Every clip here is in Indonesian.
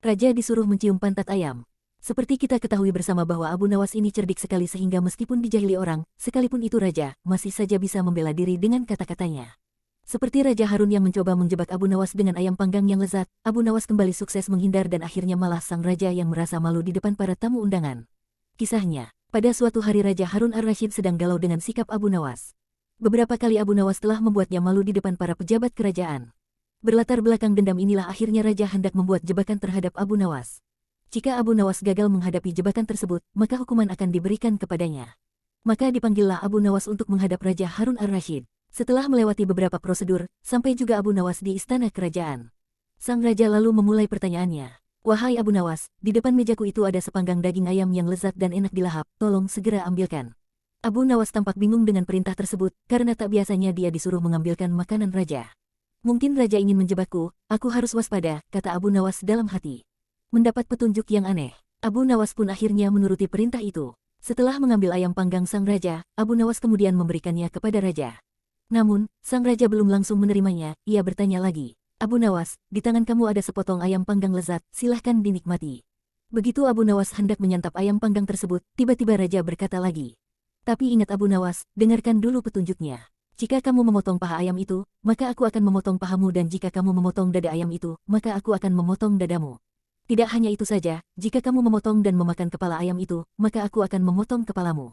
Raja disuruh mencium pantat ayam. Seperti kita ketahui bersama bahwa Abu Nawas ini cerdik sekali sehingga meskipun dijahili orang, sekalipun itu raja, masih saja bisa membela diri dengan kata-katanya. Seperti Raja Harun yang mencoba menjebak Abu Nawas dengan ayam panggang yang lezat, Abu Nawas kembali sukses menghindar dan akhirnya malah sang raja yang merasa malu di depan para tamu undangan. Kisahnya, pada suatu hari Raja Harun ar-Rasyid sedang galau dengan sikap Abu Nawas. Beberapa kali Abu Nawas telah membuatnya malu di depan para pejabat kerajaan. Berlatar belakang dendam inilah akhirnya raja hendak membuat jebakan terhadap Abu Nawas. Jika Abu Nawas gagal menghadapi jebakan tersebut, maka hukuman akan diberikan kepadanya. Maka dipanggillah Abu Nawas untuk menghadap Raja Harun ar-Rasyid. Setelah melewati beberapa prosedur, sampai juga Abu Nawas di istana kerajaan. Sang raja lalu memulai pertanyaannya. Wahai Abu Nawas, di depan mejaku itu ada sepanggang daging ayam yang lezat dan enak dilahap, tolong segera ambilkan. Abu Nawas tampak bingung dengan perintah tersebut, karena tak biasanya dia disuruh mengambilkan makanan raja. Mungkin raja ingin menjebakku, aku harus waspada, kata Abu Nawas dalam hati. Mendapat petunjuk yang aneh, Abu Nawas pun akhirnya menuruti perintah itu. Setelah mengambil ayam panggang sang raja, Abu Nawas kemudian memberikannya kepada raja. Namun, sang raja belum langsung menerimanya, ia bertanya lagi. Abu Nawas, di tangan kamu ada sepotong ayam panggang lezat, silahkan dinikmati. Begitu Abu Nawas hendak menyantap ayam panggang tersebut, tiba-tiba raja berkata lagi. Tapi ingat Abu Nawas, dengarkan dulu petunjuknya. Jika kamu memotong paha ayam itu, maka aku akan memotong pahamu dan jika kamu memotong dada ayam itu, maka aku akan memotong dadamu. Tidak hanya itu saja, jika kamu memotong dan memakan kepala ayam itu, maka aku akan memotong kepalamu.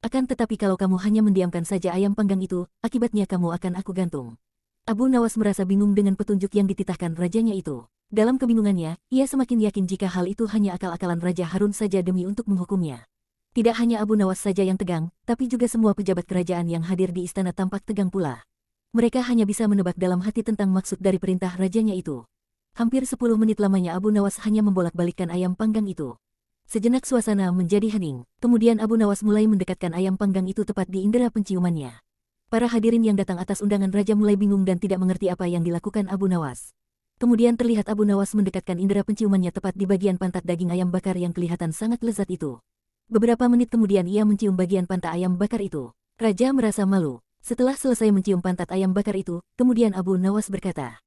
Akan tetapi kalau kamu hanya mendiamkan saja ayam panggang itu, akibatnya kamu akan aku gantung. Abu Nawas merasa bingung dengan petunjuk yang dititahkan rajanya itu. Dalam kebingungannya, ia semakin yakin jika hal itu hanya akal-akalan Raja Harun saja demi untuk menghukumnya. Tidak hanya Abu Nawas saja yang tegang, tapi juga semua pejabat kerajaan yang hadir di istana tampak tegang pula. Mereka hanya bisa menebak dalam hati tentang maksud dari perintah rajanya itu. Hampir 10 menit lamanya Abu Nawas hanya membolak-balikkan ayam panggang itu. Sejenak suasana menjadi hening, kemudian Abu Nawas mulai mendekatkan ayam panggang itu tepat di indera penciumannya. Para hadirin yang datang atas undangan raja mulai bingung dan tidak mengerti apa yang dilakukan Abu Nawas. Kemudian terlihat Abu Nawas mendekatkan indera penciumannya tepat di bagian pantat daging ayam bakar yang kelihatan sangat lezat itu. Beberapa menit kemudian ia mencium bagian pantat ayam bakar itu. Raja merasa malu. Setelah selesai mencium pantat ayam bakar itu, kemudian Abu Nawas berkata,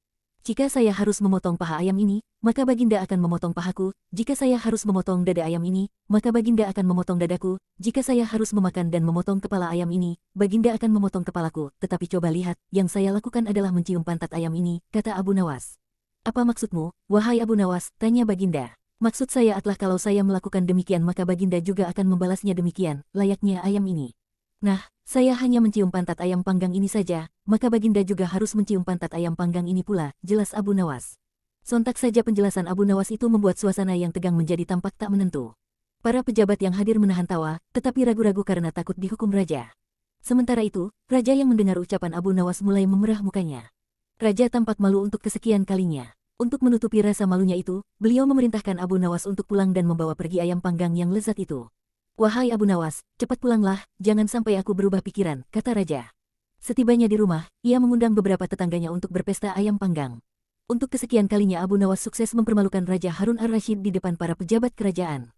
jika saya harus memotong paha ayam ini, maka Baginda akan memotong pahaku. Jika saya harus memotong dada ayam ini, maka Baginda akan memotong dadaku. Jika saya harus memakan dan memotong kepala ayam ini, Baginda akan memotong kepalaku. Tetapi coba lihat, yang saya lakukan adalah mencium pantat ayam ini, kata Abu Nawas. Apa maksudmu, wahai Abu Nawas, tanya Baginda. Maksud saya adalah kalau saya melakukan demikian maka Baginda juga akan membalasnya demikian, layaknya ayam ini. Nah, saya hanya mencium pantat ayam panggang ini saja, maka Baginda juga harus mencium pantat ayam panggang ini pula, jelas Abu Nawas. Sontak saja penjelasan Abu Nawas itu membuat suasana yang tegang menjadi tampak tak menentu. Para pejabat yang hadir menahan tawa, tetapi ragu-ragu karena takut dihukum raja. Sementara itu, raja yang mendengar ucapan Abu Nawas mulai memerah mukanya. Raja tampak malu untuk kesekian kalinya. Untuk menutupi rasa malunya itu, beliau memerintahkan Abu Nawas untuk pulang dan membawa pergi ayam panggang yang lezat itu. Wahai Abu Nawas, cepat pulanglah, jangan sampai aku berubah pikiran, kata raja. Setibanya di rumah, ia mengundang beberapa tetangganya untuk berpesta ayam panggang. Untuk kesekian kalinya Abu Nawas sukses mempermalukan Raja Harun ar-Rasyid di depan para pejabat kerajaan.